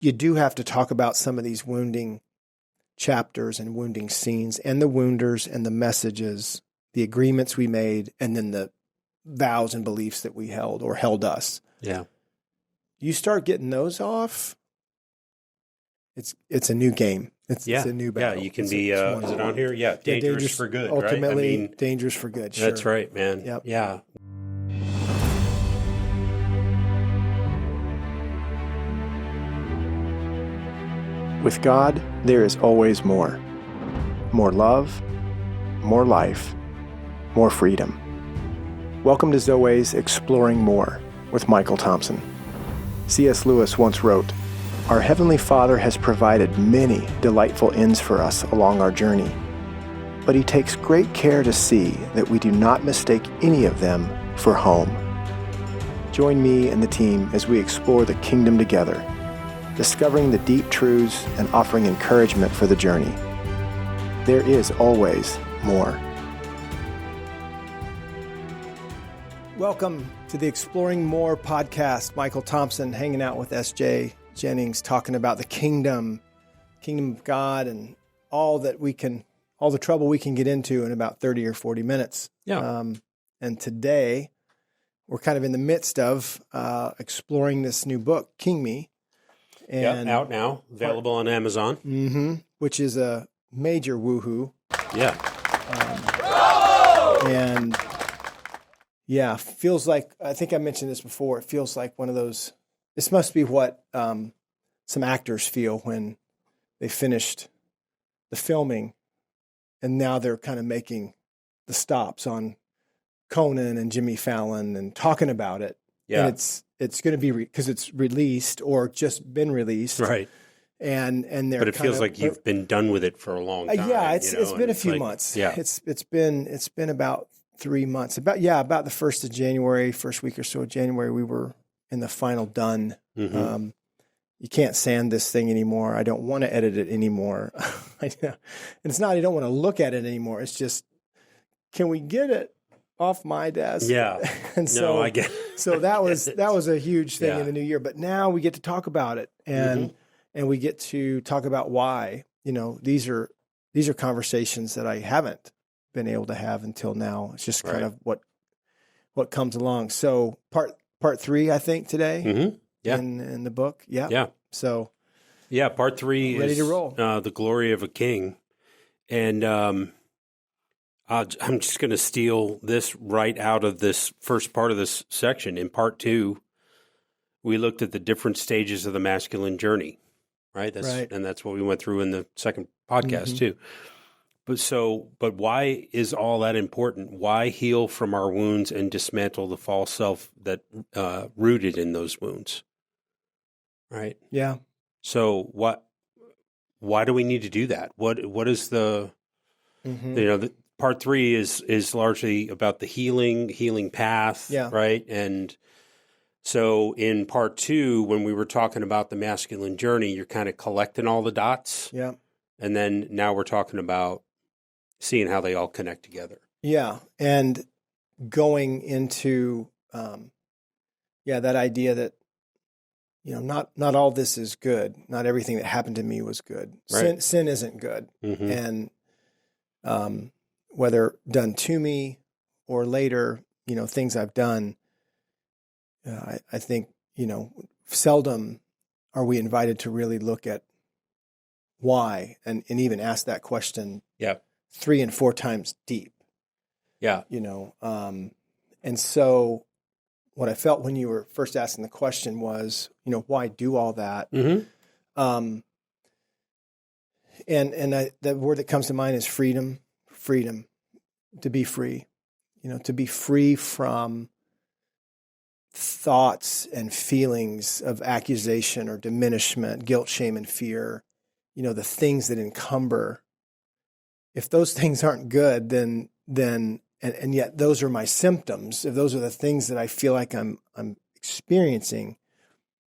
you do have to talk about some of these wounding chapters and wounding scenes and the wounders and the messages, the agreements we made, and then the vows and beliefs that we held or held us. Yeah. You start getting those off, it's a new game. It's a new battle. Yeah, you can be, is it on here? Yeah, dangerous for good, ultimately, right? dangerous for good, sure. That's right, man. Yep. Yeah. With God, there is always more. More love, more life, more freedom. Welcome to Zoweh's Exploring More with Michael Thompson. C.S. Lewis once wrote, "Our Heavenly Father has provided many delightful inns for us along our journey, but He takes great care to see that we do not mistake any of them for home." Join me and the team as we explore the kingdom together, discovering the deep truths and offering encouragement for the journey. There is always more. Welcome to the Exploring More podcast. Michael Thompson hanging out with S.J. Jennings, talking about the kingdom of God, and all the trouble we can get into in about 30 or 40 minutes. Yeah. And today, we're kind of in the midst of exploring this new book, King Me. And, out now, available on Amazon. Which is a major woohoo. Yeah. And yeah, feels like, I think I mentioned this before, it feels like one of those, this must be what some actors feel when they finished the filming and now they're kind of making the stops on Conan and Jimmy Fallon and talking about it. Yeah. And it's going to be, because it's released or just been released. Right. And they're But it feels like you've been done with it for a long time. Yeah, it's been a few months. Yeah. It's been about 3 months. About the 1st of January, first week or so of January, we were in the final done. Mm-hmm. You can't sand this thing anymore. I don't want to edit it anymore. And it's not, I don't want to look at it anymore. It's just, can we get it off my desk? Yeah. And so, no, I get so that was a huge thing Yeah. in the new year. But now we get to talk about it, and we get to talk about why. These are conversations that I haven't been able to have until now. It's just kind of what comes along. So part 3, I think, today. Mm-hmm. Yeah. In the book. Yeah. Yeah. So yeah, part 3 ready is to roll. The Glory of a King. And I'm just going to steal this right out of this first part of this section. In part 2, we looked at the different stages of the masculine journey, right? And that's what we went through in the second podcast too. But why is all that important? Why heal from our wounds and dismantle the false self that rooted in those wounds? Right? Yeah. So why do we need to do that? What is the, the part 3 is largely about the healing path, right? And so in part 2, when we were talking about the masculine journey, you're kind of collecting all the dots. Yeah. And then now we're talking about seeing how they all connect together. Yeah. And going into, that idea that, not all this is good. Not everything that happened to me was good. Right. Sin isn't good. Mm-hmm. And whether done to me or later, things I've done, I think, seldom are we invited to really look at why and even ask that question 3 and 4 times deep. Yeah. And so what I felt when you were first asking the question was, why do all that? Mm-hmm. The word that comes to mind is freedom, to be free, to be free from thoughts and feelings of accusation or diminishment, guilt, shame, and fear, the things that encumber. If those things aren't good, then and yet those are my symptoms. If those are the things that I feel like I'm experiencing,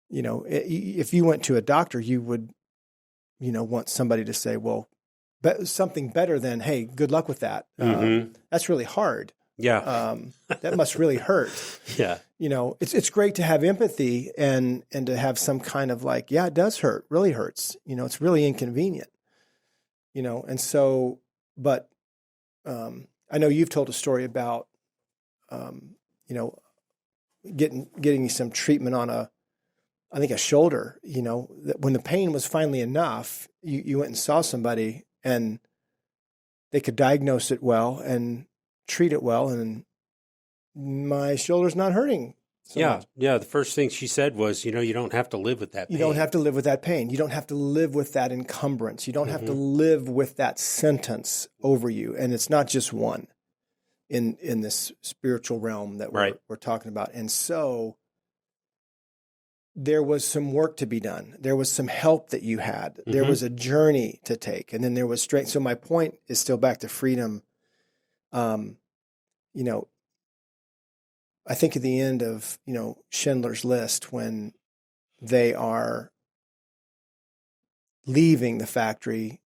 if you went to a doctor, you would, want somebody to say, well, something better than, hey, good luck with that. That's really hard. Yeah. That must really hurt. Yeah. It's great to have empathy and to have some kind of like, yeah, it does hurt, really hurts. It's really inconvenient. And so, but I know you've told a story about, getting some treatment on I think a shoulder, that when the pain was finally enough, you went and saw somebody and they could diagnose it well and treat it well. And my shoulder's not hurting. So much. Yeah. The first thing she said was, you don't have to live with that pain. You don't have to live with that pain. You don't have to live with that encumbrance. You don't have to live with that sentence over you. And it's not just one in this spiritual realm that we're talking about. And so there was some work to be done. There was some help that you had. There was a journey to take. And then there was strength. So my point is still back to freedom. I think at the end of, Schindler's List, when they are leaving the factory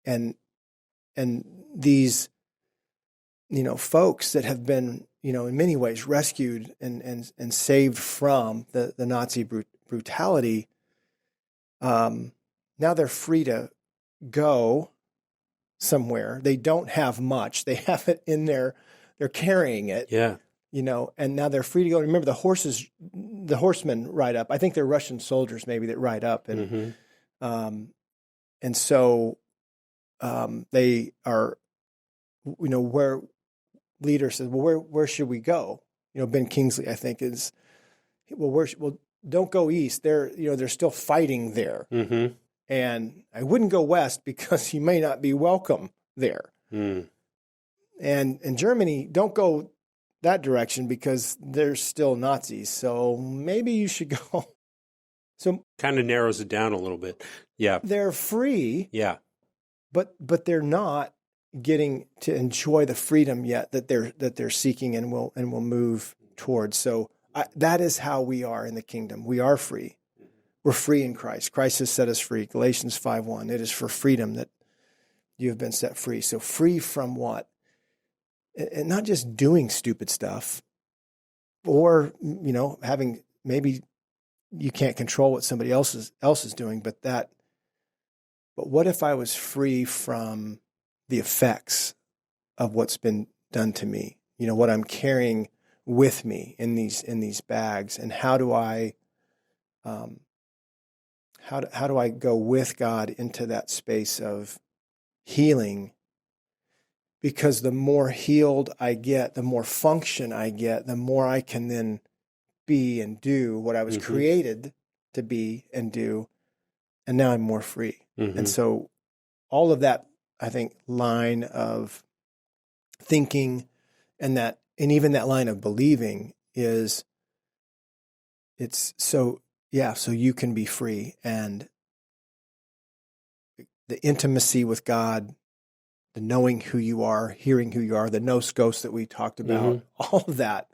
and these, folks that have been, in many ways rescued and saved from the Nazi brutality, now they're free to go somewhere. They don't have much. They have it in there. They're carrying it. Yeah. And now they're free to go. Remember, the horsemen ride up. I think they're Russian soldiers maybe that ride up. And and so they are, where leader says, well, where should we go? Ben Kingsley, I think, is, don't go east. They're still fighting there. And I wouldn't go west because you may not be welcome there. And in Germany, don't go that direction because there's still Nazis. So maybe you should go. So kind of narrows it down a little bit. Yeah. They're free. Yeah. But they're not getting to enjoy the freedom yet that they're seeking and will move towards. So that is how we are in the kingdom. We are free. We're free in Christ. Christ has set us free. Galatians 5:1. It is for freedom that you have been set free. So free from what? And not just doing stupid stuff or, having, maybe you can't control what somebody else is doing, but what if I was free from the effects of what's been done to me? What I'm carrying with me in these bags, and how do I go with God into that space of healing? Because the more healed I get, the more function I get, the more I can then be and do what I was created to be and do. And now I'm more free. And so all of that, I think, line of thinking and even that line of believing so you can be free. And the intimacy with God, the knowing who you are, hearing who you are, the nos ghost that we talked about, all of that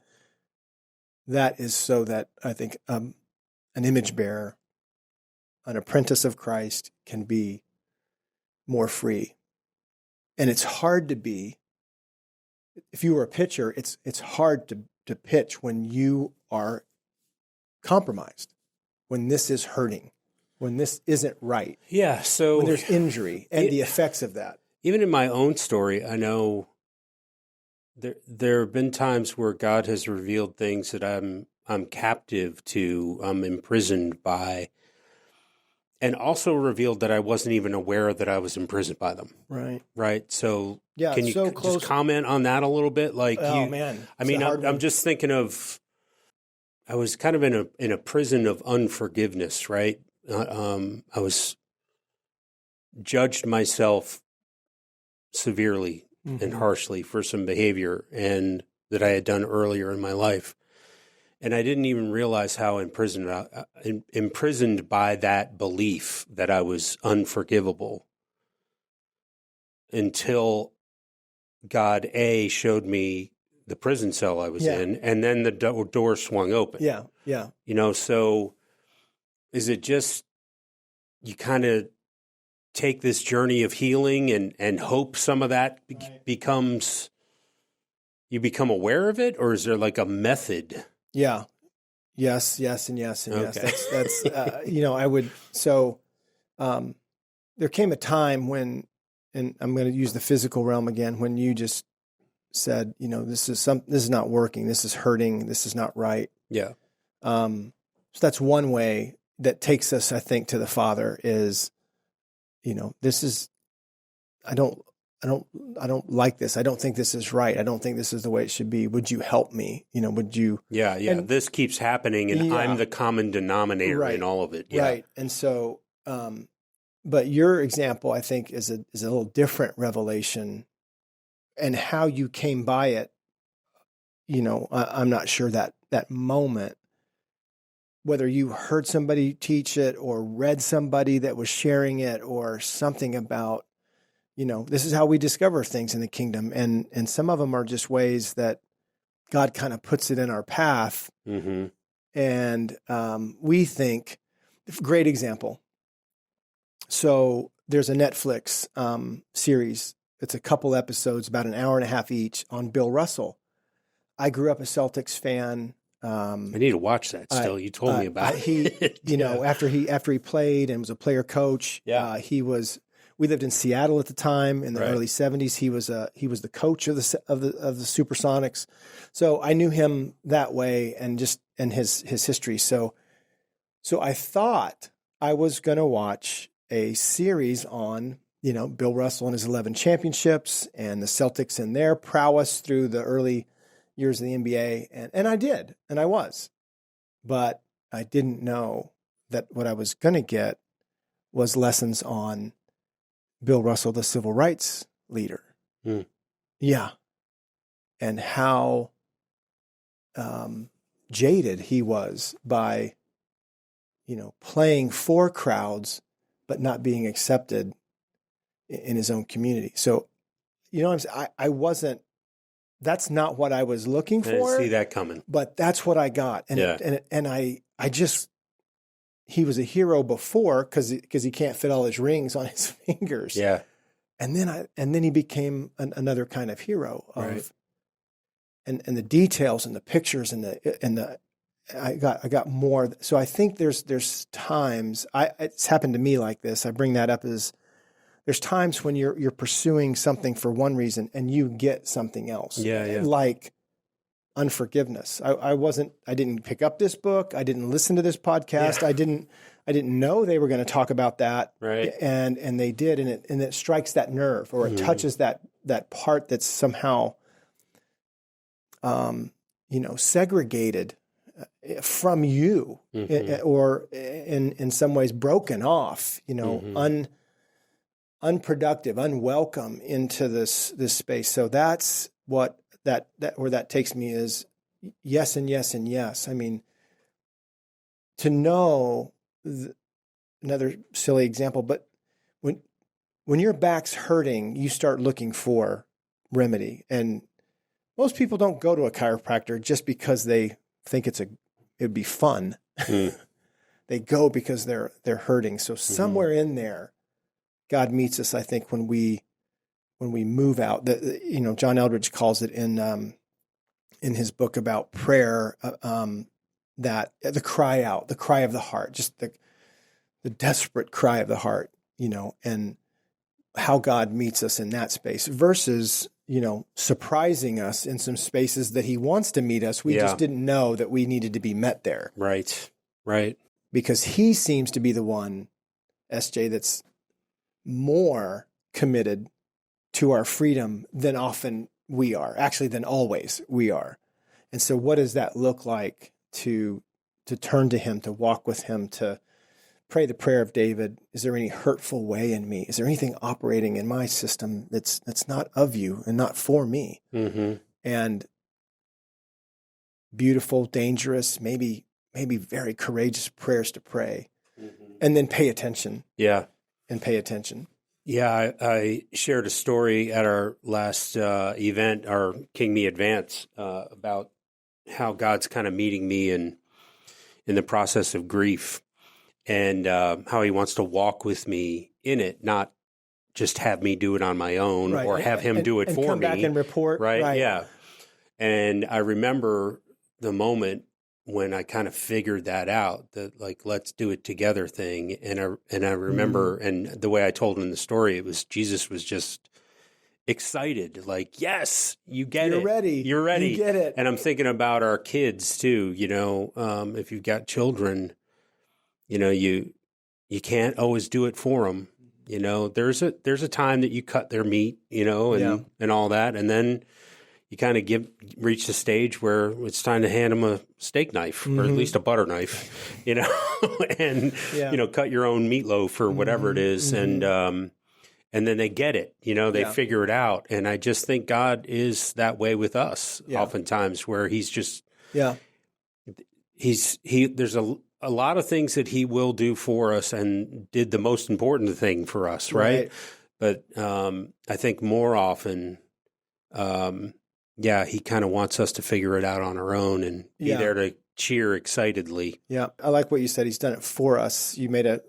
is so that I think an image bearer, an apprentice of Christ, can be more free. And it's hard to be, if you were a pitcher, it's hard to pitch when you are compromised, when this is hurting, when this isn't right. Yeah, so when there's injury and the effects of that. Even in my own story, I know there have been times where God has revealed things that I'm captive to, I'm imprisoned by, and also revealed that I wasn't even aware that I was imprisoned by them. Right. So can you just comment on that a little bit? Like, man, I mean, I'm just thinking of, I was kind of in a prison of unforgiveness, right? I was judged myself severely and harshly for some behavior and that I had done earlier in my life. And I didn't even realize how imprisoned by that belief that I was unforgivable until God, showed me the prison cell I was in, and then the door swung open. Yeah. So is it just you kind of take this journey of healing and hope some of that becomes you become aware of it, or is there like a method? Yeah. Yes, yes, and yes, and Okay. yes. That's there came a time when, and I'm going to use the physical realm again, when you just said, this is not working. This is hurting. This is not right. Yeah. So that's one way that takes us, I think, to the Father is, this is, I don't like this. I don't think this is right. I don't think this is the way it should be. Would you help me? Would you? Yeah. And, this keeps happening, and I'm the common denominator in all of it. Yeah. Right. And so, but your example, I think, is a little different revelation, and how you came by it. I'm not sure that moment, whether you heard somebody teach it or read somebody that was sharing it or something about, this is how we discover things in the kingdom. And some of them are just ways that God kind of puts it in our path. Mm-hmm. And we think, great example. So there's a Netflix series. It's a couple episodes, about an hour and a half each, on Bill Russell. I grew up a Celtics fan. I need to watch that still. You told me about it. After he played and was a player coach, we lived in Seattle at the time in the early 70s. He was the coach of the Supersonics. So I knew him that way, and his history. So I thought I was going to watch a series on, Bill Russell and his 11 championships and the Celtics and their prowess through the early years of the NBA. And I did, and I was. But I didn't know that what I was going to get was lessons on Bill Russell, the civil rights leader. Mm. Yeah. And how jaded he was by, playing for crowds, but not being accepted in his own community. So, I wasn't, that's not what I was looking for. I didn't see that coming. But that's what I got. And I just, he was a hero before because he can't fit all his rings on his fingers. Yeah. And then he became another kind of hero of, right. and the details and the pictures and I got more. So I think there's times it's happened to me like this. I bring that up as there's times when you're pursuing something for one reason and you get something else. Yeah. Like Unforgiveness. I didn't pick up this book. I didn't listen to this podcast. Yeah. I didn't know they were going to talk about that. Right. And they did, and it strikes that nerve, or it touches that part that's somehow segregated from you, or in some ways broken off, unproductive, unwelcome into this space. So that's what where that takes me is yes and yes and yes. I mean, to know another silly example, but when your back's hurting, you start looking for remedy. And most people don't go to a chiropractor just because they think it'd be fun. They go because they're hurting. So somewhere in there, God meets us, I think, when we move out. John Eldredge calls it in his book about prayer, that the cry out, the cry of the heart, just the desperate cry of the heart, and how God meets us in that space versus, surprising us in some spaces that he wants to meet us. We just didn't know that we needed to be met there. Right. Because he seems to be the one, SJ, that's more committed to our freedom than often we are, actually than always we are. And so what does that look like to turn to him, to walk with him, to pray the prayer of David? Is there any hurtful way in me? Is there anything operating in my system that's not of you and not for me? Mm-hmm. And beautiful, dangerous, maybe very courageous prayers to pray, and then pay attention. Yeah. And pay attention. Yeah, I shared a story at our last event, our King Me Advance, about how God's kind of meeting me in the process of grief, and how he wants to walk with me in it, not just have me do it on my own, or have him do it for me. Come back and report. Right? Yeah. And I remember the moment when I kind of figured that out, that like, let's do it together thing. And I remember, and the way I told in the story, it was Jesus was just excited, like, yes, you get You're it. ready. You're ready. You get it. And I'm thinking about our kids too, if you've got children, you can't always do it for them. There's a time that you cut their meat, and all that. And then you kind of reach the stage where it's time to hand them a steak knife or at least a butter knife, and, cut your own meatloaf or whatever it is. And then they get it, they figure it out. And I just think God is that way with us oftentimes, where he's just, there's a lot of things that he will do for us and did the most important thing for us. Right. But I think more often, he kind of wants us to figure it out on our own and be there to cheer excitedly. Yeah. I like what you said. He's done it for us. You made a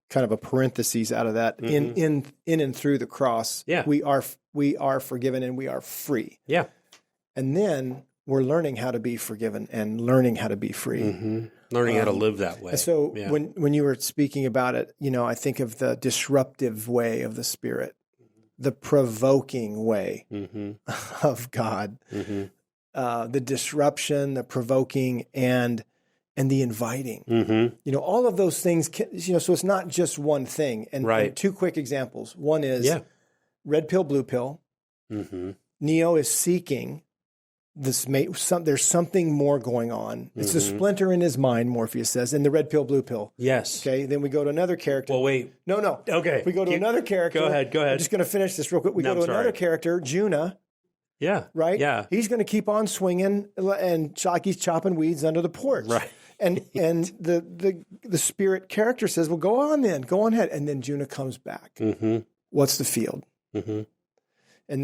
kind of a parenthesis out of that. In and through the cross. Yeah. We are forgiven and we are free. Yeah. And then we're learning how to be forgiven and learning how to be free. Mm-hmm. Learning how to live that way. So when you were speaking about it, I think of the disruptive way of the Spirit, the provoking way of God, the disruption, the provoking, and the inviting. All of those things, so it's not just one thing. And two quick examples. One is red pill, blue pill. Neo is seeking this. There's something more going on. It's a splinter in his mind, Morpheus says, and the red pill, blue pill. Yes. Okay. Then we go to another character. Well, wait. No. Okay. We go to another character. Go ahead. I'm just going to finish this real quick. We go to another character, Juna. Yeah. Right? Yeah. He's going to keep on swinging and he's chopping weeds under the porch. Right. And the Spirit character says, well, go on ahead. And then Juna comes back. What's the field? And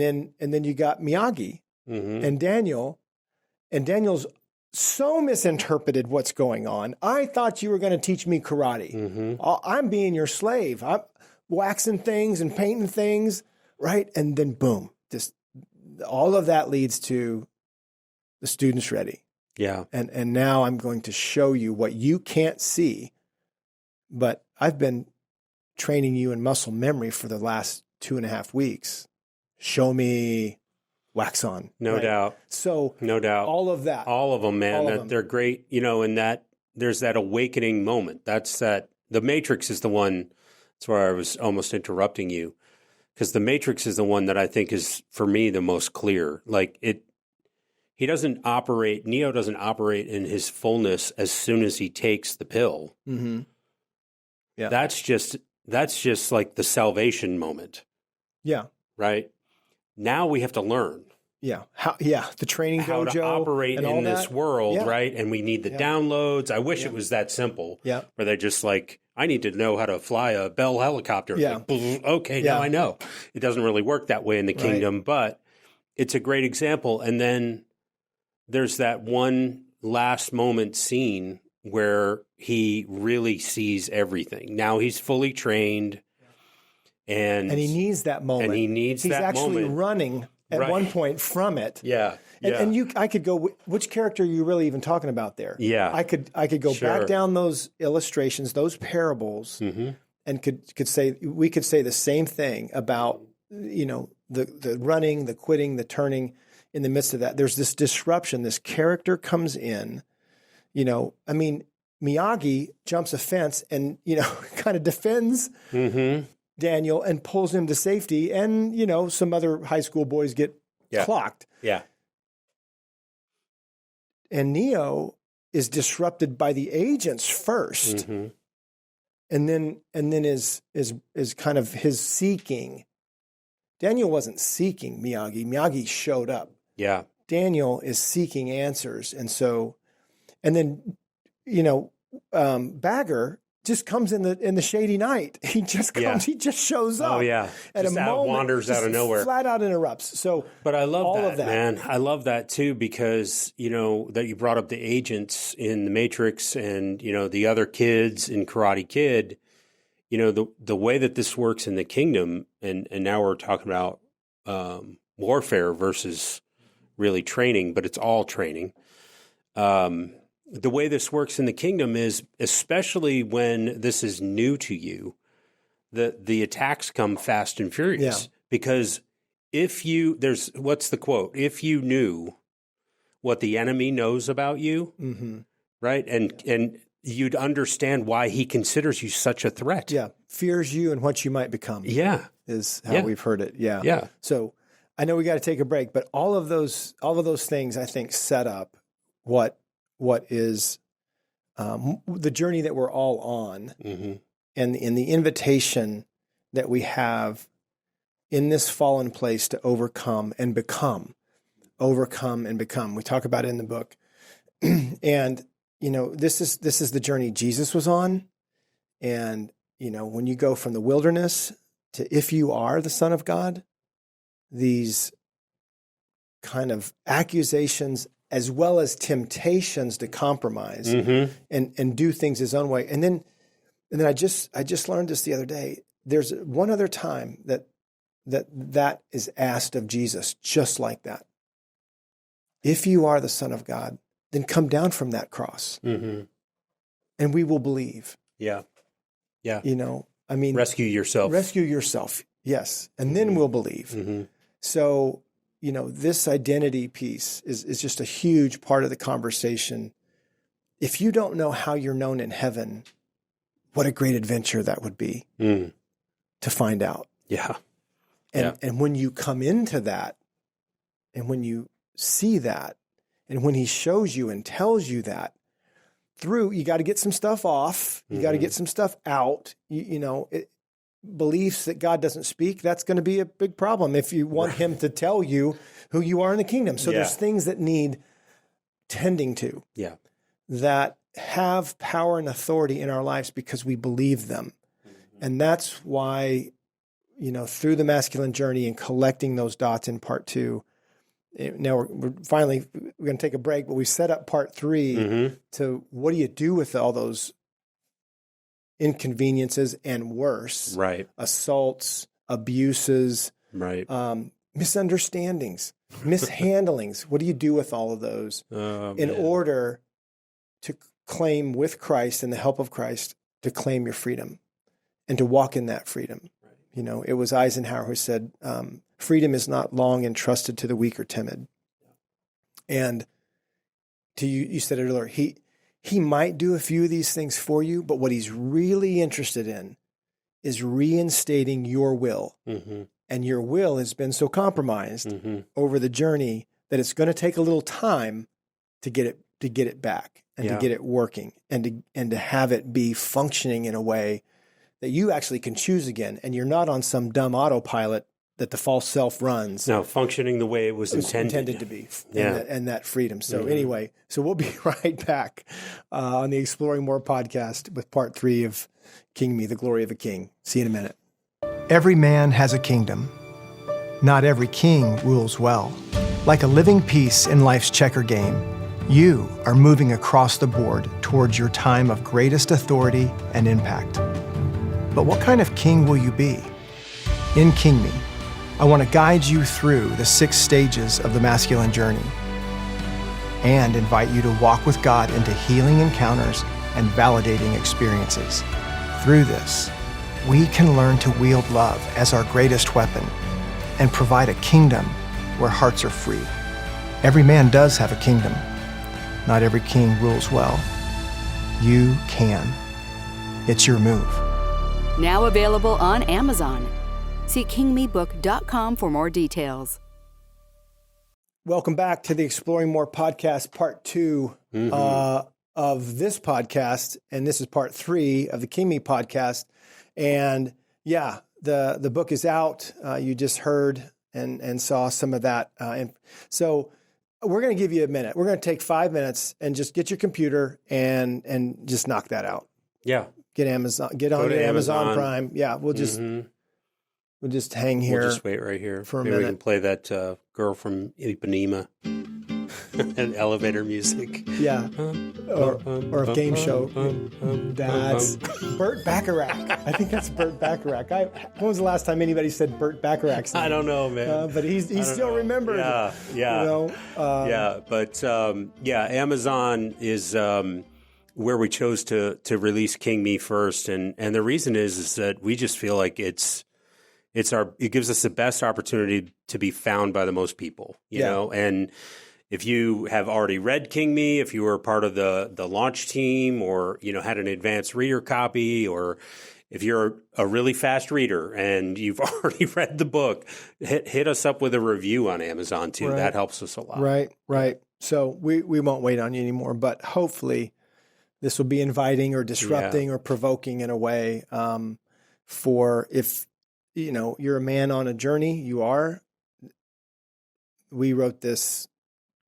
then you got Miyagi and Daniel. And Daniel's so misinterpreted what's going on. I thought you were going to teach me karate. I'm being your slave. I'm waxing things and painting things, right? And then boom, all of that leads to the student's ready. Yeah. And now I'm going to show you what you can't see, but I've been training you in muscle memory for the last 2.5 weeks. Show me, wax on. No doubt. So no doubt. All of that. All of them, man. They're great, and that there's that awakening moment. The Matrix is the one, that's where I was almost interrupting you, because the Matrix is the one that I think is, for me, the most clear. Like Neo doesn't operate in his fullness as soon as he takes the pill. Yeah. That's just like the salvation moment. Yeah. Right? Now we have to learn. Yeah. The training how to operate in this world, right? And we need the downloads. I wish it was that simple. Yeah. Where they're just like, I need to know how to fly a Bell helicopter. Yeah. Like, okay, now I know. It doesn't really work that way in the kingdom, but it's a great example. And then there's that one last moment scene where he really sees everything. Now he's fully trained. And he needs that moment. He's actually running at one point from it. Yeah. And I could go, which character are you really even talking about there? Yeah. I could go back down those illustrations, those parables, and could say the same thing about, the running, the quitting, the turning. In the midst of that, there's this disruption. This character comes in, Miyagi jumps a fence and, kind of defends Daniel and pulls him to safety. And, some other high school boys get clocked. Yeah. And Neo is disrupted by the agents first. And then is kind of his seeking. Daniel wasn't seeking Miyagi. Miyagi showed up. Yeah. Daniel is seeking answers. And then, Bagger just comes in the shady night. He just comes, he just shows up. Oh yeah. At just a moment, wanders out of nowhere. Flat out interrupts. But I love all that, man. I love that too, because, that you brought up the agents in the Matrix and, the other kids in Karate Kid, the way that this works in the kingdom, and now we're talking about warfare versus really training, but it's all training. The way this works in the kingdom is, especially when this is new to you, the attacks come fast and furious. Because what's the quote? If you knew what the enemy knows about you, right? And you'd understand why he considers you such a threat. Yeah. Fears you and what you might become. Yeah. Is how we've heard it. Yeah. Yeah. So I know we got to take a break, but all of those things I think set up what is the journey that we're all on, and the invitation that we have in this fallen place to overcome and become. We talk about it in the book, and this is the journey Jesus was on, and when you go from the wilderness to if you are the Son of God, these kind of accusations as well as temptations to compromise and do things his own way. And then I just learned this the other day. There's one other time that is asked of Jesus, just like that. If you are the Son of God, then come down from that cross, and we will believe. Yeah. Yeah. Rescue yourself. Yes. And then we'll believe. So, this identity piece is just a huge part of the conversation. If you don't know how you're known in heaven, what a great adventure that would be to find out. Yeah. And when you come into that, and when you see that, and when he shows you and tells you that, you got to get some stuff off, you got to get some stuff out, beliefs that God doesn't speak, that's going to be a big problem if you want him to tell you who you are in the kingdom. So there's things that need tending to, that have power and authority in our lives because we believe them. And that's why, through the masculine journey and collecting those dots in part 2, now we're going to take a break, but we set up part 3 to what do you do with all those inconveniences and worse, right? Assaults, abuses, right? Misunderstandings, mishandlings. What do you do with all of those in order to claim with Christ and the help of Christ to claim your freedom and to walk in that freedom? Right. It was Eisenhower who said, freedom is not long entrusted to the weak or timid. And to you said it earlier, he might do a few of these things for you, but what he's really interested in is reinstating your will. And your will has been so compromised over the journey that it's going to take a little time to get it back and to get it working and to have it be functioning in a way that you actually can choose again. And you're not on some dumb autopilot that the false self runs. No, functioning the way it was intended to be, and that freedom. So anyway, we'll be right back on the Exploring More podcast with part 3 of King Me, the Glory of a King. See you in a minute. Every man has a kingdom. Not every king rules well. Like a living piece in life's checker game, you are moving across the board towards your time of greatest authority and impact. But what kind of king will you be? In King Me, I want to guide you through the 6 stages of the masculine journey and invite you to walk with God into healing encounters and validating experiences. Through this, we can learn to wield love as our greatest weapon and provide a kingdom where hearts are free. Every man does have a kingdom. Not every king rules well. You can. It's your move. Now available on Amazon. See kingmebook.com for more details. Welcome back to the Exploring More podcast, part 2 of this podcast. And this is part 3 of the King Me podcast. And the book is out. You just heard and saw some of that. And so we're going to give you a minute. We're going to take 5 minutes and just get your computer and just knock that out. Yeah. Get Amazon. Get on Amazon Prime. Yeah, we'll just hang here. We'll just wait right here. For a Maybe minute. we can play that girl from Ipanema. And elevator music. Yeah. Or a game show. Dads. Burt Bacharach. I think that's Burt Bacharach. When was the last time anybody said Burt Bacharach's name? I don't know, man. But he's still remembered. Yeah. You know? But Amazon is where we chose to release King Me first, and the reason is that we just feel like it gives us the best opportunity to be found by the most people, you know. And if you have already read King Me, if you were part of the launch team, or had an advanced reader copy, or if you're a really fast reader and you've already read the book, hit us up with a review on Amazon too. Right. That helps us a lot. Right. So we won't wait on you anymore, but hopefully this will be inviting or disrupting or provoking in a way for if you're a man on a journey. We wrote this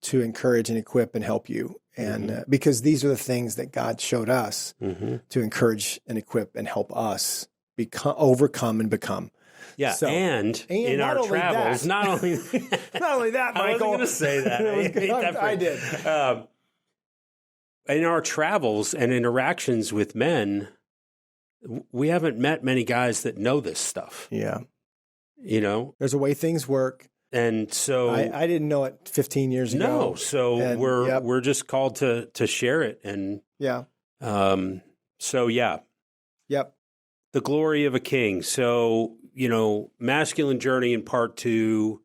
to encourage and equip and help you, and because these are the things that God showed us to encourage and equip and help us overcome and become. Yeah, so, and in our travels, not only that, Michael. I wasn't going to say that. I did. In our travels and interactions with men, we haven't met many guys that know this stuff. Yeah. There's a way things work. And so I didn't know it 15 years ago. No, so we're just called to share it. And Yep. The glory of a king. So, masculine journey in part 2,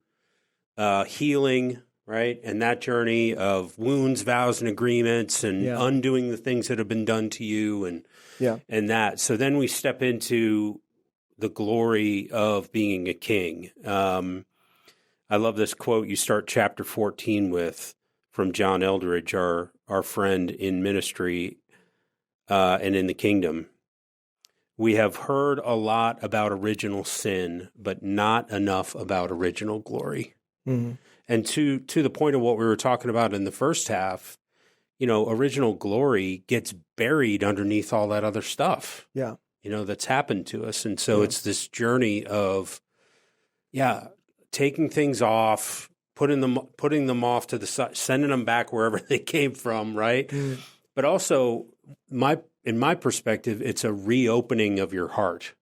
healing, right? And that journey of wounds, vows, and agreements, and undoing the things that have been done to you, and that. So then we step into the glory of being a king. I love this quote you start chapter 14 with from John Eldridge, our friend in ministry and in the kingdom. We have heard a lot about original sin, but not enough about original glory. Mm-hmm. And to the point of what we were talking about in the first half, original glory gets buried underneath all that other stuff. Yeah. That's happened to us. And so it's this journey of, taking things off, putting them off to the side, sending them back wherever they came from, right? Mm. But also, in my perspective, it's a reopening of your heart.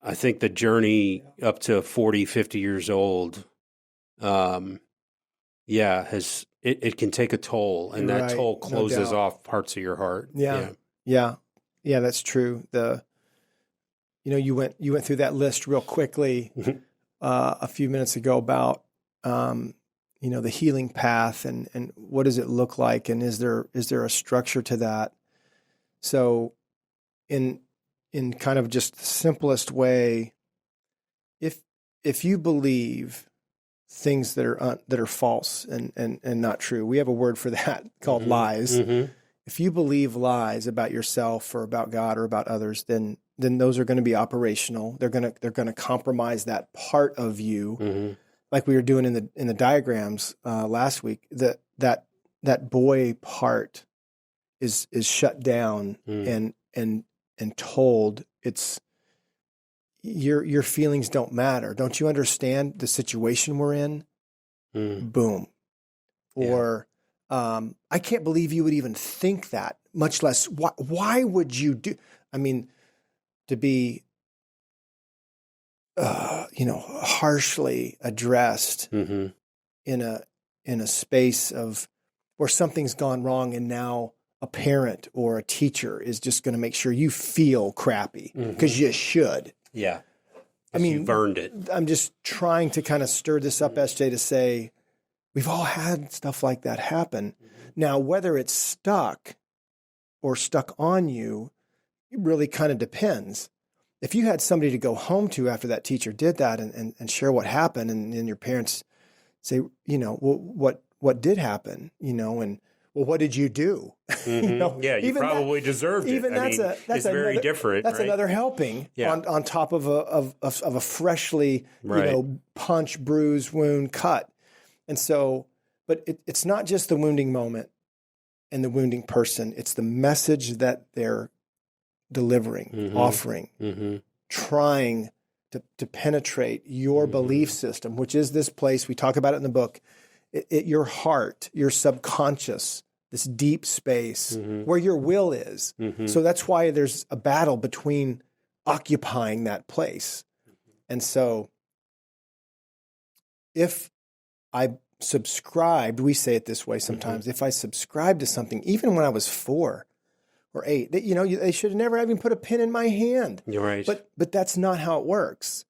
I think the journey up to 40, 50 years old, it can take a toll, and that toll closes off parts of your heart. Yeah, that's true. You went through that list real quickly a few minutes ago about the healing path and what does it look like, and is there a structure to that? So, in kind of just the simplest way, if you believe things that are false and not true, we have a word for that called lies. Mm-hmm. If you believe lies about yourself or about God or about others, then those are going to be operational. They're going to compromise that part of you, like we were doing in the diagrams last week. That boy part is shut down and told it's your feelings don't matter. Don't you understand the situation we're in? Boom. Or I can't believe you would even think that, much less why would you do? I mean, to be harshly addressed in a space of where something's gone wrong, and now a parent or a teacher is just going to make sure you feel crappy because you should. Yeah. I mean, you've earned it. I'm just trying to kind of stir this up, SJ, to say we've all had stuff like that happen. Now, whether it's stuck or stuck on you, it really kind of depends. If you had somebody to go home to after that teacher did that and share what happened, and your parents say, what did happen, and well, what did you do? You probably deserved it. Even that's very different. That's another helping on top of a freshly punch, bruise, wound, cut. And so, but it's not just the wounding moment and the wounding person. It's the message that they're delivering, offering, trying to penetrate your belief system, which is this place, we talk about it in the book, your heart, your subconscious, this deep space where your will is. So that's why there's a battle between occupying that place. And so if I subscribed, we say it this way sometimes, if I subscribed to something, even when I was 4 or 8, they should have never even put a pen in my hand. You're right. But that's not how it works.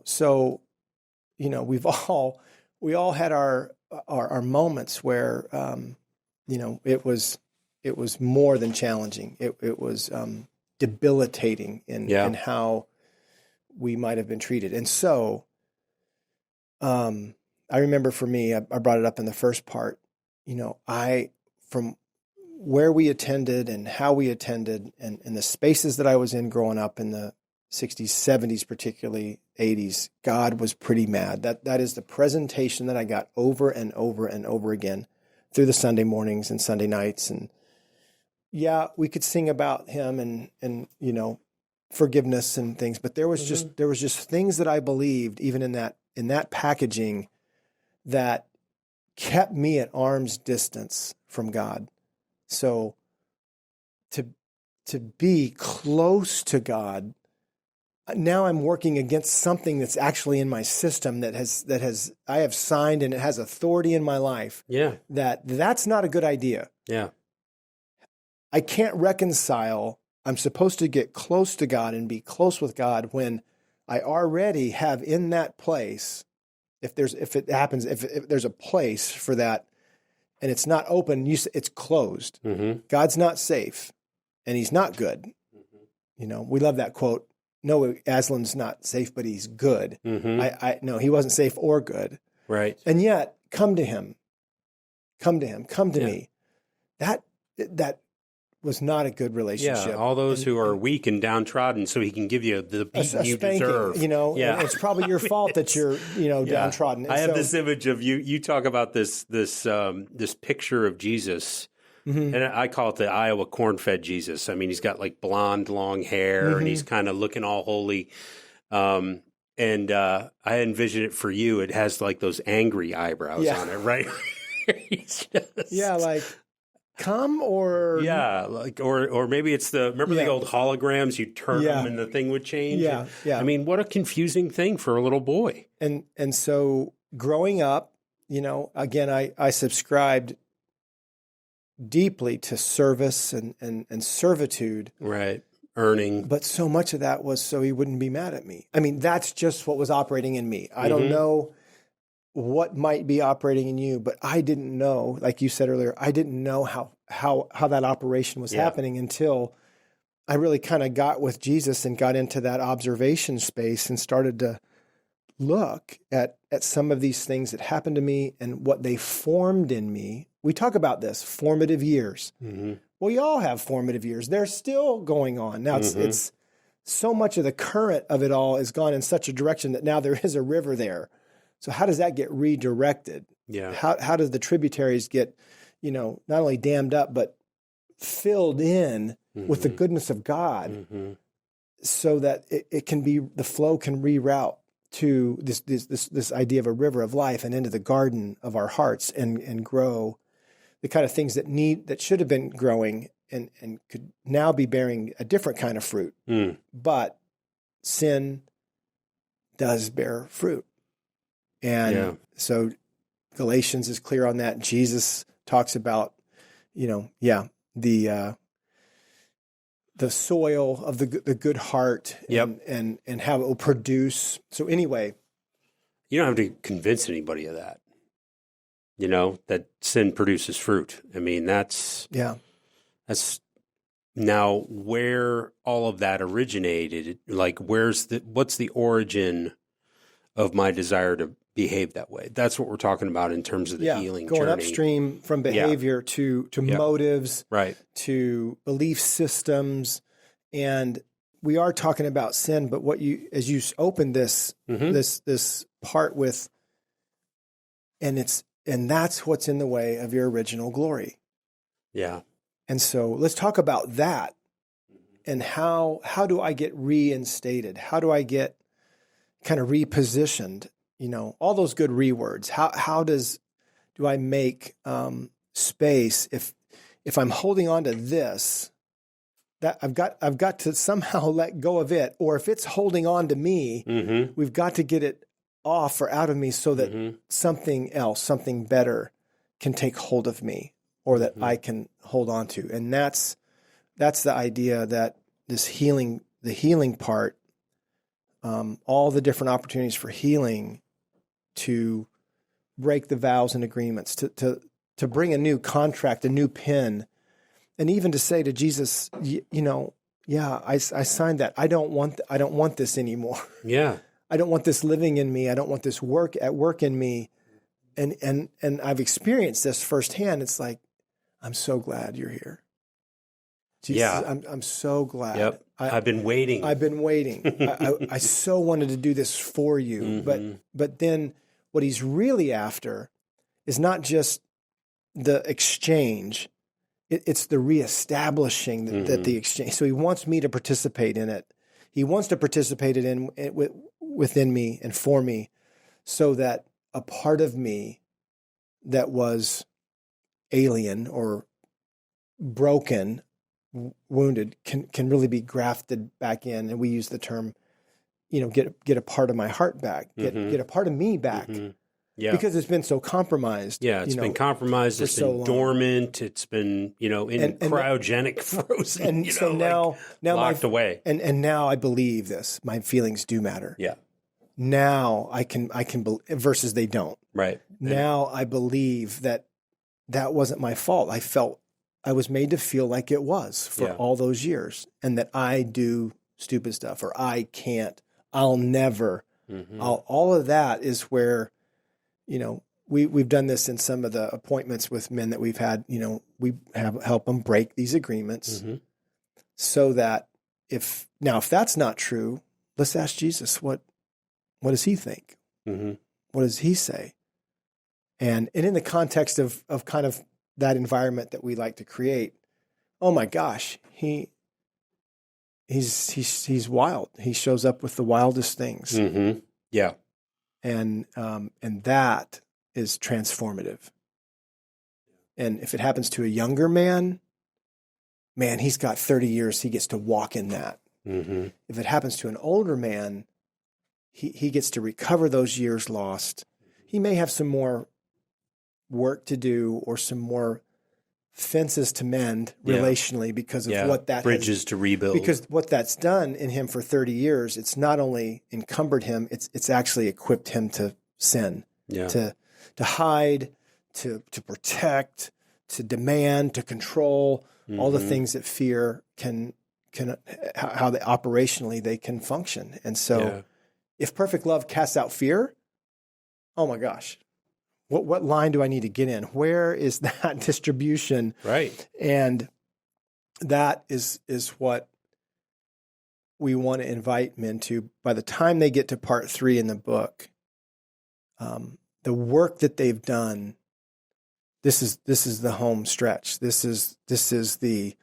So, we all had our moments where, it was more than challenging. It was debilitating in how we might have been treated. And so, I remember for me, I brought it up in the first part, from where we attended and how we attended and the spaces that I was in growing up in the 60s, 70s, particularly 80s, God was pretty mad. That is the presentation that I got over and over and over again through the Sunday mornings and Sunday nights. And we could sing about him and forgiveness and things, but there was just things that I believed even in that packaging that kept me at arm's distance from God. So to be close to God, now I'm working against something that's actually in my system that I have signed and it has authority in my life. Yeah. That's not a good idea. Yeah. I can't reconcile. I'm supposed to get close to God and be close with God when I already have in that place. If there's a place for that and it's not open, it's closed. God's not safe and he's not good. We love that quote. No, Aslan's not safe, but he's good. No, he wasn't safe or good. Right. And yet, come to him. Come to me. That was not a good relationship. Yeah, all those who are weak and downtrodden, so he can give you the beating you spanking, deserve. It's probably your fault that you're, downtrodden. And I have this image of you. You talk about this picture of Jesus, and I call it the Iowa corn-fed Jesus. I mean, he's got like blonde, long hair, and he's kind of looking all holy. And I envision it for you. It has like those angry eyebrows on it, right? Like. Come or or maybe it's the old holograms, you turn them and the thing would change. I mean, what a confusing thing for a little boy. And so growing up, again, I subscribed deeply to service and servitude. Right. Earning. But so much of that was so he wouldn't be mad at me. I mean, that's just what was operating in me. I don't know what might be operating in you, but I didn't know, like you said earlier, I didn't know how that operation was happening until I really kind of got with Jesus and got into that observation space and started to look at some of these things that happened to me and what they formed in me. We talk about this, formative years. Well, we all have formative years. They're still going on. Now it's so much of the current of it all has gone in such a direction that now there is a river there. So how does that get redirected? Yeah. How does the tributaries get, not only dammed up, but filled in with the goodness of God so that it can be, the flow can reroute to this idea of a river of life and into the garden of our hearts and grow the kind of things that should have been growing and could now be bearing a different kind of fruit. But sin does bear fruit. And so Galatians is clear on that. Jesus talks about, the soil of the good heart and how it will produce. So anyway. You don't have to convince anybody of that, that sin produces fruit. I mean, that's now where all of that originated. Like, what's the origin of my desire to behave that way? That's what we're talking about in terms of the healing going journey. Upstream from behavior to motives, right, to belief systems. And we are talking about sin, but as you open this part with, and that's what's in the way of your original glory. Yeah. And so let's talk about that. And how do I get reinstated? How do I get kind of repositioned? All those good words. How does I make space if I'm holding on to this, that I've got to somehow let go of it, or if it's holding on to me, we've got to get it off or out of me so that something else, something better can take hold of me, or that I can hold on to. And that's the idea that the healing part, all the different opportunities for healing, to break the vows and agreements, to bring a new contract, a new pen, and even to say to Jesus, I signed that. I don't want this anymore. Yeah. I don't want this living in me. I don't want this work in me. And I've experienced this firsthand. It's like, I'm so glad you're here. Jesus, Yeah. I'm so glad. Yep. I've been waiting. I so wanted to do this for you. But then what he's really after is not just the exchange. It's the reestablishing that the exchange. So he wants me to participate in it. He wants to participate within me and for me, so that a part of me that was alien or broken, wounded, can really be grafted back in. And we use the term, get a part of my heart back, get a part of me back. Yeah. Because it's been so compromised. Yeah, it's been compromised. It's been dormant. It's been, cryogenic, frozen. And so now locked away. And now I believe this. My feelings do matter. Yeah. Now I can versus they don't. Right. Now I believe that wasn't my fault. I was made to feel like it was for all those years, and that I do stupid stuff, or I can't, I'll never. All of that is where, we've done this in some of the appointments with men that we've had. We have help them break these agreements, so that if that's not true, let's ask Jesus, what does he think? What does he say? And in the context of kind of that environment that we like to create, oh my gosh, he's wild. He shows up with the wildest things. Yeah. And that is transformative. And if it happens to a younger man, he's got 30 years. He gets to walk in that. If it happens to an older man, he gets to recover those years lost. He may have some more work to do, or some more fences to mend relationally, because of what that bridges to rebuild. Because what that's done in him for 30 years, it's not only encumbered him, it's actually equipped him to sin, to hide, to protect, to demand, to control, all the things that fear can how they operationally they can function. And so if perfect love casts out fear, oh my gosh, what line do I need to get in? Where is that distribution? Right. And that is what we want to invite men to. By the time they get to part 3 in the book, the work that they've done, this is the home stretch. This is the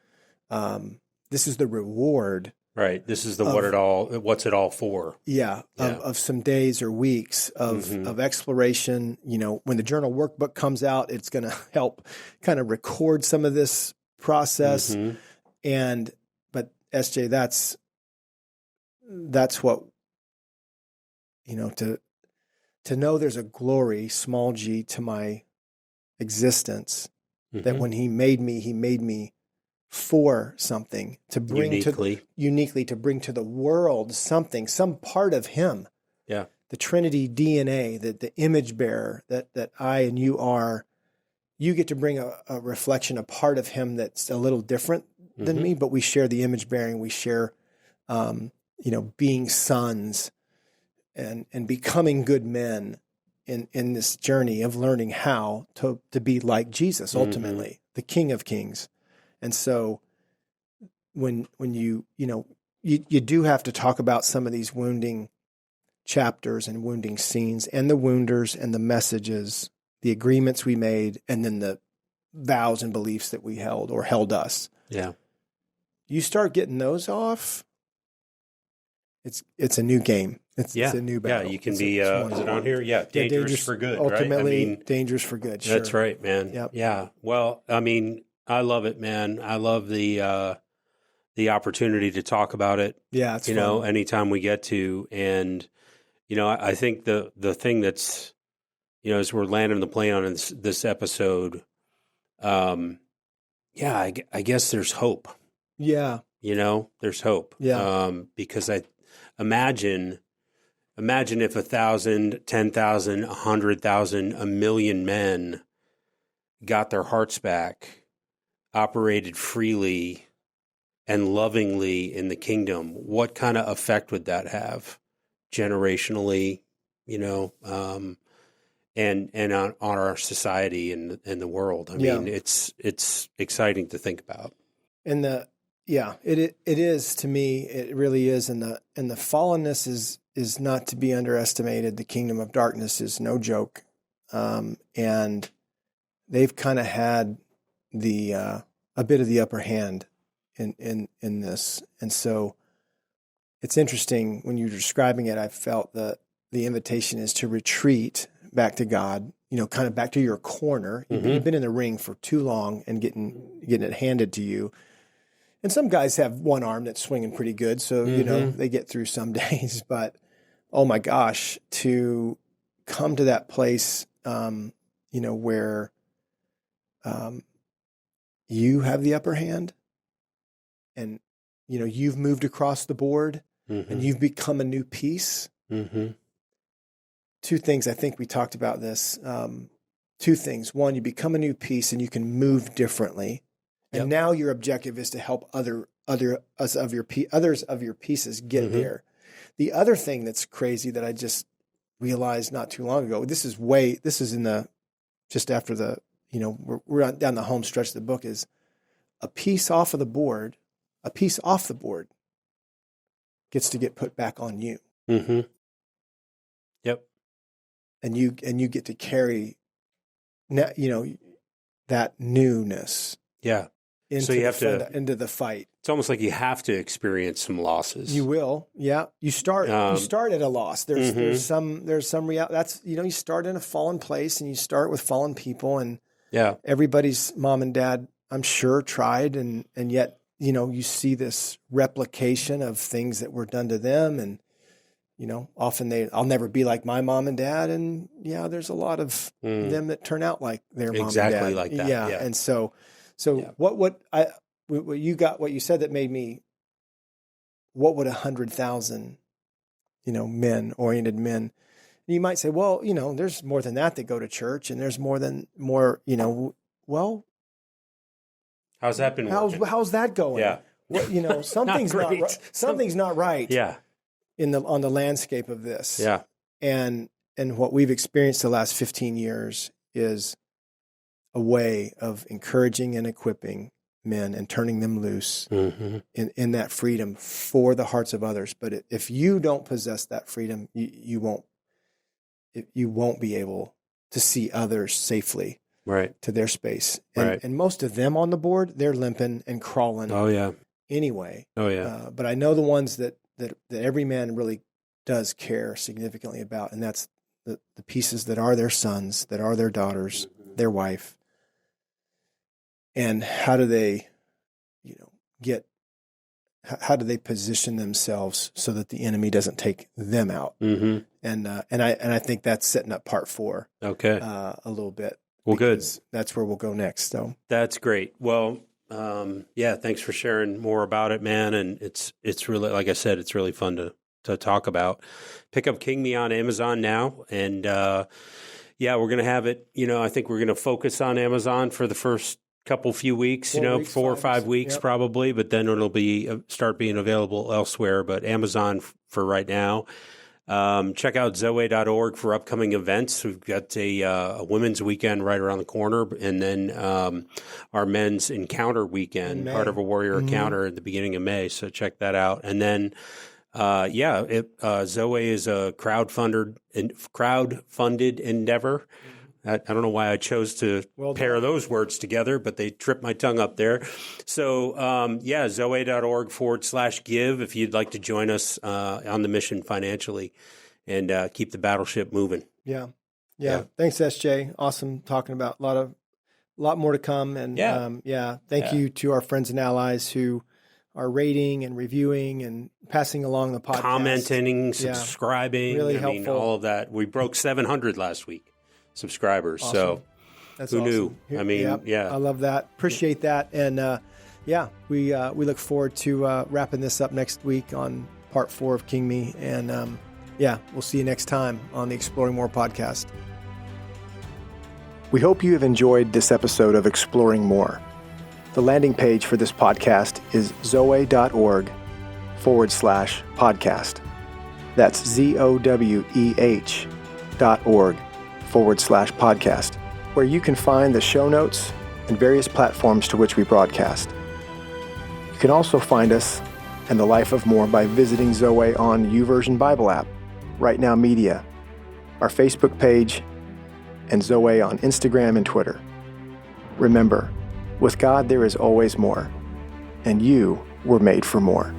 reward. Right. This is what's it all for? Yeah. Of some days or weeks of exploration. When the journal workbook comes out, it's going to help kind of record some of this process. But SJ, that's what, to know there's a glory, small g, to my existence, that when he made me for something, to bring uniquely to bring to the world something, some part of him. Yeah. The Trinity DNA, the image bearer that I and you are. You get to bring a reflection, a part of him that's a little different than me, but we share the image bearing. We share, being sons and becoming good men in this journey of learning how to be like Jesus, ultimately, the King of Kings. And so when you do have to talk about some of these wounding chapters and wounding scenes, and the wounders and the messages, the agreements we made, and then the vows and beliefs that we held or held us. Yeah. You start getting those off, it's a new game. It's a new battle. Yeah, you can It's be, is it on here? Yeah, dangerous for good, right? Ultimately, dangerous for good, sure. That's right, man. Yep. Yeah. Well, I mean, I love it, man. I love the opportunity to talk about it. Yeah, it's fun. Anytime we get to. And, I think the thing that's, as we're landing the plane on this episode, I guess there's hope. Yeah. There's hope. Yeah. Because I imagine if 1,000, 10,000, 100,000, 1,000,000 men got their hearts back, operated freely and lovingly in the kingdom, what kind of effect would that have generationally, and on our society and the world? I mean, it's exciting to think about. And it is to me. It really is. And the fallenness is not to be underestimated. The kingdom of darkness is no joke, and they've kind of had a bit of the upper hand in this. And so it's interesting when you're describing it. I felt that the invitation is to retreat back to God. Kind of back to your corner. You've been in the ring for too long and getting it handed to you. And some guys have one arm that's swinging pretty good, so they get through some days. But oh my gosh, to come to that place, where you have the upper hand, and you've moved across the board, and you've become a new piece. Two things. I think we talked about this. Two things. One, you become a new piece, and you can move differently. And now your objective is to help others of your pieces get there. The other thing that's crazy that I just realized not too long ago, this is just after the, we're down the home stretch of the book, is a piece off the board gets to get put back on you. Yep. And you get to carry, that newness. Yeah. So you have into the fight. It's almost like you have to experience some losses. You will, yeah. You start at a loss. There's some reality. That's you start in a fallen place, and you start with fallen people, and everybody's mom and dad, I'm sure, tried, and yet you see this replication of things that were done to them, and often I'll never be like my mom and dad, and there's a lot of them that turn out like their mom and dad. Exactly like that. Yeah, and so what you said that made me, what would 100,000, oriented men, you might say, well, there's more than that go to church, and there's more, well, how's that been working? How's that going? Yeah. What, something's not right. Something's not right. Yeah. On the landscape of this. Yeah. And what we've experienced the last 15 years is a way of encouraging and equipping men and turning them loose in that freedom for the hearts of others. But if you don't possess that freedom, you won't be able to see others safely to their space. And most of them on the board, they're limping and crawling. Oh yeah. Anyway. Oh yeah. But I know the ones that every man really does care significantly about, and that's the pieces that are their sons, that are their daughters, their wife. And how do they, how do they position themselves so that the enemy doesn't take them out? And I think that's setting up part 4. Okay. A little bit. Well, good. That's where we'll go next. So that's great. Well, thanks for sharing more about it, man. And it's really, like I said, it's really fun to talk about. Pick up King Me on Amazon now, and we're going to have it. I think we're going to focus on Amazon for the first few weeks, 4 or 5 weeks probably, but then it'll be start being available elsewhere. But Amazon for right now. Check out Zoweh.org for upcoming events. We've got a women's weekend right around the corner, and then our men's encounter weekend, Heart of a Warrior Encounter at the beginning of May. So check that out. And then, Zoweh is a crowd-funded endeavor. I don't know why I chose to pair those words together, but they tripped my tongue up there. So, Zoweh.org/give if you'd like to join us on the mission financially and keep the battleship moving. Yeah. Thanks, SJ. Awesome talking about a lot more to come. And thank you to our friends and allies who are rating and reviewing and passing along the podcast. Commenting, subscribing. Really helpful. All of that. We broke 700 last week, subscribers. Awesome. So that's who awesome. knew? I love that. Appreciate that. And we look forward to wrapping this up next week on part 4 of King Me. And we'll see you next time on the Exploring More podcast. We hope you have enjoyed this episode of Exploring More. The landing page for this podcast is zoweh.org/podcast. That's ZOWEH.org/podcast, where you can find the show notes and various platforms to which we broadcast. You can also find us and the life of more by visiting Zoweh on YouVersion Bible app, Right Now Media, our Facebook page, and Zoweh on Instagram and Twitter. Remember, with God there is always more, and you were made for more.